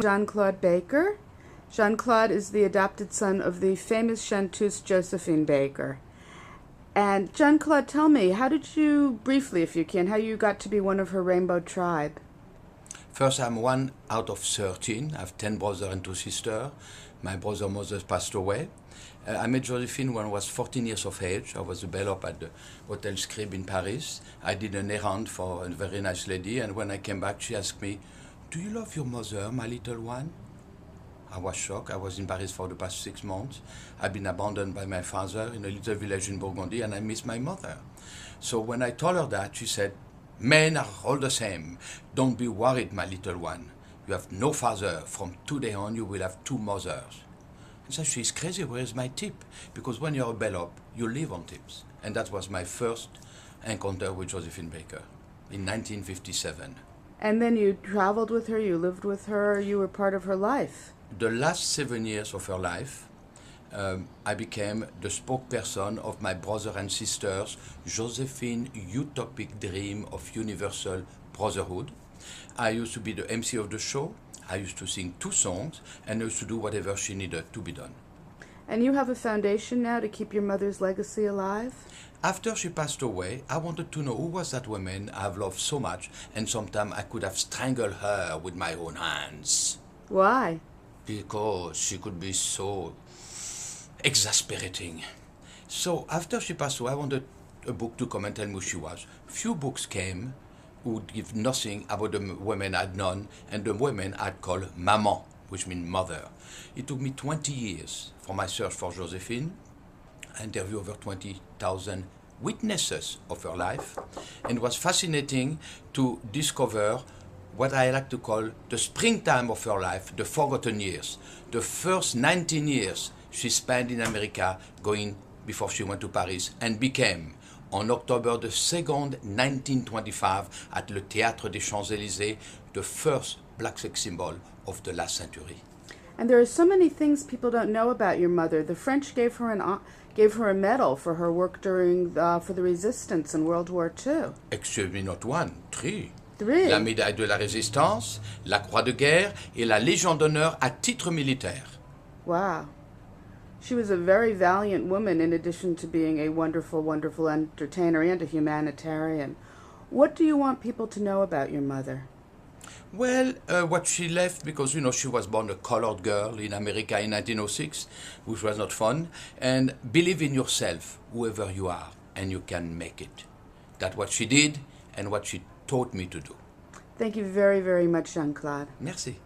Jean-Claude Baker. Jean-Claude is the adopted son of the famous chanteuse Josephine Baker. And Jean-Claude, tell me, how did you, briefly if you can, how you got to be one of her rainbow tribe? First, I'm one out of 13. I have 10 brothers and 2 sisters. My brother and mother passed away. I met Josephine when I was 14 years of age. I was a bellhop at the Hotel Scribe in Paris. I did an errand for a very nice lady, and when I came back, she asked me, "Do you love your mother, my little one?" I was shocked. I was in Paris for the past 6 months. I've been abandoned by my father in a little village in Burgundy, and I miss my mother. So when I told her that, she said, "Men are all the same. Don't be worried, my little one. You have no father. From today on, you will have 2 mothers." I said, "She's crazy. Where is my tip?" Because when you're a bellhop, you live on tips. And that was my first encounter with Josephine Baker in 1957. And then you traveled with her, you lived with her, you were part of her life. The last 7 years of her life, I became the spokesperson of my brother and sisters' Josephine utopic dream of universal brotherhood. I used to be the MC of the show. I used to sing 2 songs, and I used to do whatever she needed to be done. And you have a foundation now to keep your mother's legacy alive? After she passed away, I wanted to know who was that woman I have loved so much, and sometimes I could have strangled her with my own hands. Why? Because she could be so exasperating. So after she passed away, I wanted a book to come and tell me who she was. Few books came who would give nothing about the women I'd known, and the women I'd called maman, which means mother. It took me 20 years for my search for Josephine. I interviewed over 20,000 witnesses of her life, and it was fascinating to discover what I like to call the springtime of her life, the forgotten years. The first 19 years she spent in America, going before she went to Paris, and became, on October the 2nd, 1925, at Le Théâtre des Champs-Élysées, the first black sex symbol of the last century. And there are so many things people don't know about your mother. The French gave her a medal for her work during for the resistance in World War II. Excuse me, not 1, 3. 3. La médaille de la Résistance, la Croix de guerre et la Légion d'honneur à titre militaire. Wow. She was a very valiant woman in addition to being a wonderful, wonderful entertainer and a humanitarian. What do you want people to know about your mother? Well, what she left, because, she was born a colored girl in America in 1906, which was not fun, and believe in yourself, whoever you are, and you can make it. That's what she did and what she taught me to do. Thank you very, very much, Jean-Claude. Merci.